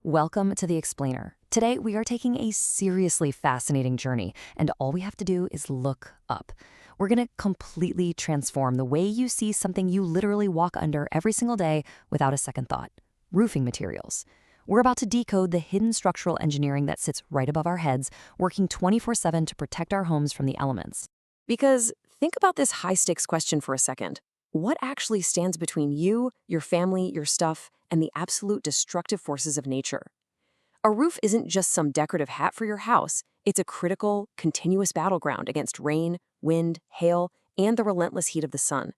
Welcome to The Explainer. Today, we are taking a seriously fascinating journey, and all we have to do is look up. We're going to completely transform the way you see something you literally walk under every single day without a second thought: roofing materials. We're about to decode the hidden structural engineering that sits right above our heads, working 24/7 to protect our homes from the elements. Because think about this high-stakes question for a second. What actually stands between you, your family, your stuff, and the absolute destructive forces of nature? A roof isn't just some decorative hat for your house. It's a critical, continuous battleground against rain, wind, hail, and the relentless heat of the sun.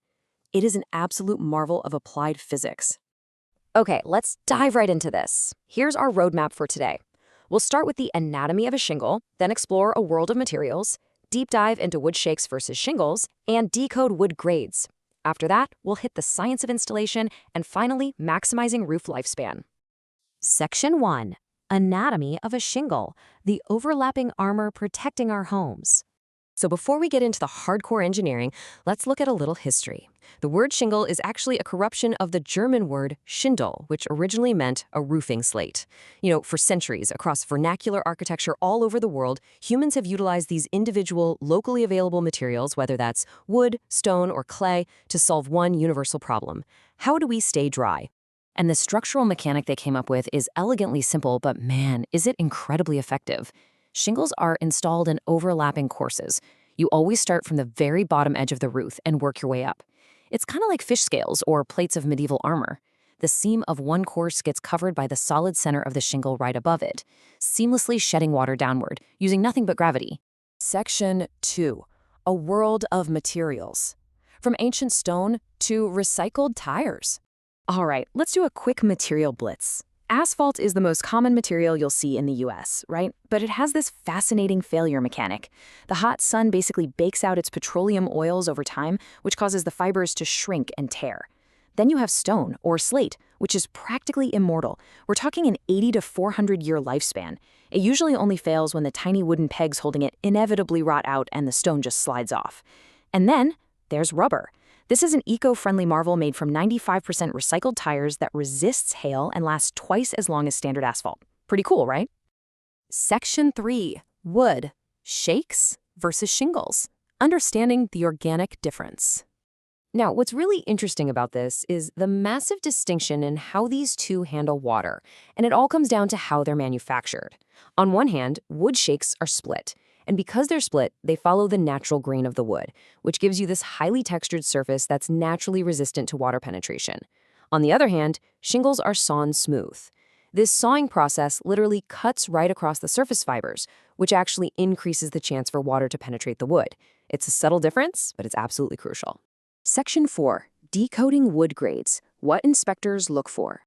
It is an absolute marvel of applied physics. Okay, let's dive right into this. Here's our roadmap for today. We'll start with the anatomy of a shingle, then explore a world of materials, deep dive into wood shakes versus shingles, and decode wood grades. After that, we'll hit the science of installation and finally maximizing roof lifespan. Section 1. Anatomy of a shingle, the overlapping armor protecting our homes. So before we get into the hardcore engineering, let's look at a little history. The word shingle is actually a corruption of the German word Schindel, which originally meant a roofing slate. For centuries, across vernacular architecture all over the world, humans have utilized these individual, locally available materials, whether that's wood, stone, or clay, to solve one universal problem: how do we stay dry? And the structural mechanic they came up with is elegantly simple, but man, is it incredibly effective. Shingles are installed in overlapping courses. You always start from the very bottom edge of the roof and work your way up. It's kind of like fish scales or plates of medieval armor. The seam of one course gets covered by the solid center of the shingle right above it, seamlessly shedding water downward, using nothing but gravity. Section 2. A world of materials. From ancient stone to recycled tires. All right, let's do a quick material blitz. Asphalt is the most common material you'll see in the US, right? But it has this fascinating failure mechanic. The hot sun basically bakes out its petroleum oils over time, which causes the fibers to shrink and tear. Then you have stone, or slate, which is practically immortal. We're talking an 80 to 400-year lifespan. It usually only fails when the tiny wooden pegs holding it inevitably rot out and the stone just slides off. And then there's rubber. This is an eco-friendly marvel made from 95% recycled tires that resists hail and lasts twice as long as standard asphalt. Pretty cool, right? Section 3. Wood. Shakes versus shingles. Understanding the organic difference. Now, what's really interesting about this is the massive distinction in how these two handle water, and it all comes down to how they're manufactured. On one hand, wood shakes are split. And because they're split, they follow the natural grain of the wood, which gives you this highly textured surface that's naturally resistant to water penetration. On the other hand, shingles are sawn smooth. This sawing process literally cuts right across the surface fibers, which actually increases the chance for water to penetrate the wood. It's a subtle difference, but it's absolutely crucial. Section 4. Decoding wood grades. What inspectors look for.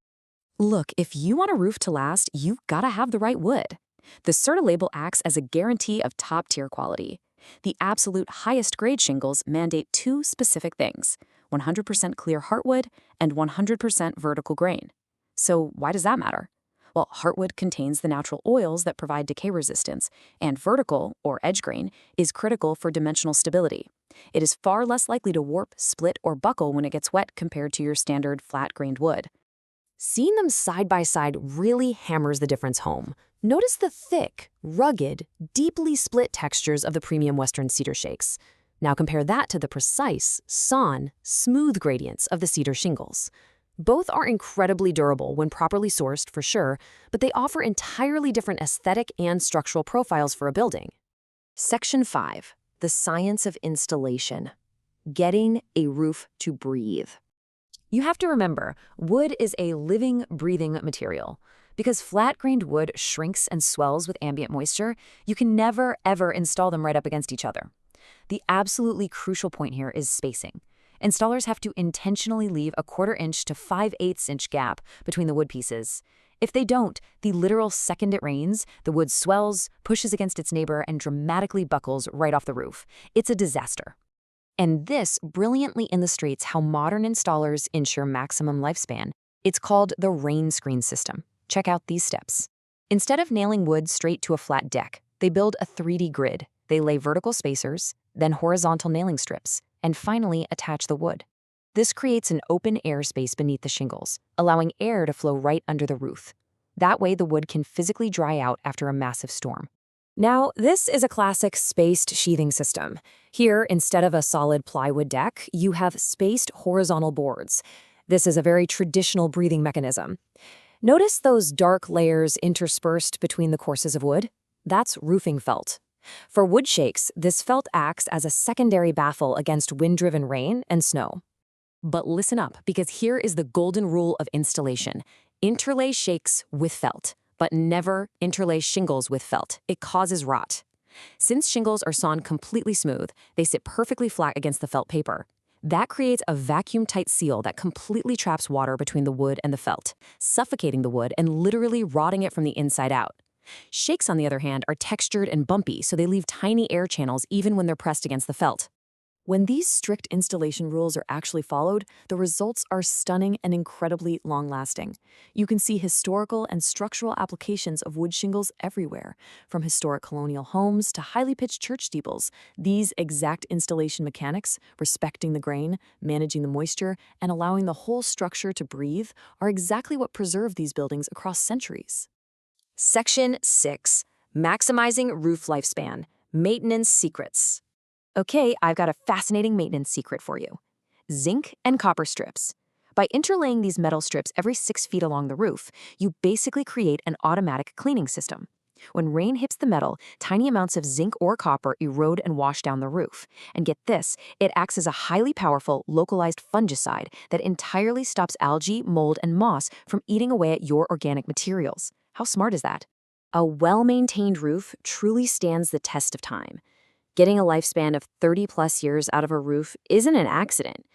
Look, if you want a roof to last, you've got to have the right wood. The CERTA label acts as a guarantee of top-tier quality. The absolute highest grade shingles mandate two specific things: 100% clear heartwood and 100% vertical grain. So why does that matter? Well, heartwood contains the natural oils that provide decay resistance, and vertical, or edge grain, is critical for dimensional stability. It is far less likely to warp, split, or buckle when it gets wet compared to your standard flat-grained wood. Seeing them side by side really hammers the difference home. Notice the thick, rugged, deeply split textures of the premium Western cedar shakes. Now compare that to the precise, sawn, smooth gradients of the cedar shingles. Both are incredibly durable when properly sourced, for sure, but they offer entirely different aesthetic and structural profiles for a building. Section 5. The science of installation. Getting a roof to breathe. You have to remember, wood is a living, breathing material. Because flat-grained wood shrinks and swells with ambient moisture, you can never, ever install them right up against each other. The absolutely crucial point here is spacing. Installers have to intentionally leave a 1/4 inch to 5/8 inch gap between the wood pieces. If they don't, the literal second it rains, the wood swells, pushes against its neighbor, and dramatically buckles right off the roof. It's a disaster. And this brilliantly illustrates how modern installers ensure maximum lifespan. It's called the rain screen system. Check out these steps. Instead of nailing wood straight to a flat deck, they build a 3D grid. They lay vertical spacers, then horizontal nailing strips, and finally attach the wood. This creates an open air space beneath the shingles, allowing air to flow right under the roof. That way, the wood can physically dry out after a massive storm. Now, this is a classic spaced sheathing system. Here, instead of a solid plywood deck, you have spaced horizontal boards. This is a very traditional breathing mechanism. Notice those dark layers interspersed between the courses of wood? That's roofing felt. For wood shakes, this felt acts as a secondary baffle against wind-driven rain and snow. But listen up, because here is the golden rule of installation. Interlay shakes with felt, but never interlay shingles with felt. It causes rot. Since shingles are sawn completely smooth, they sit perfectly flat against the felt paper. That creates a vacuum-tight seal that completely traps water between the wood and the felt, suffocating the wood and literally rotting it from the inside out. Shakes, on the other hand, are textured and bumpy, so they leave tiny air channels even when they're pressed against the felt. When these strict installation rules are actually followed, the results are stunning and incredibly long-lasting. You can see historical and structural applications of wood shingles everywhere, from historic colonial homes to highly pitched church steeples. These exact installation mechanics, respecting the grain, managing the moisture, and allowing the whole structure to breathe, are exactly what preserved these buildings across centuries. Section 6. Maximizing Roof Lifespan. Maintenance Secrets. Okay, I've got a fascinating maintenance secret for you. Zinc and copper strips. By interlaying these metal strips every 6 feet along the roof, you basically create an automatic cleaning system. When rain hits the metal, tiny amounts of zinc or copper erode and wash down the roof. And get this, it acts as a highly powerful, localized fungicide that entirely stops algae, mold, and moss from eating away at your organic materials. How smart is that? A well-maintained roof truly stands the test of time. Getting a lifespan of 30-plus years out of a roof isn't an accident.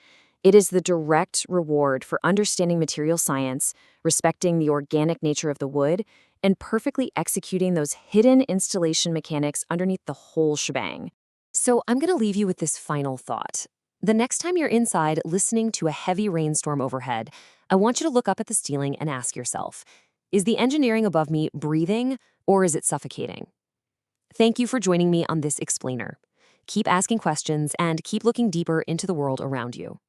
It is the direct reward for understanding material science, respecting the organic nature of the wood, and perfectly executing those hidden installation mechanics underneath the whole shebang. So I'm going to leave you with this final thought. The next time you're inside listening to a heavy rainstorm overhead, I want you to look up at the ceiling and ask yourself, is the engineering above me breathing or is it suffocating? Thank you for joining me on this explainer. Keep asking questions and keep looking deeper into the world around you.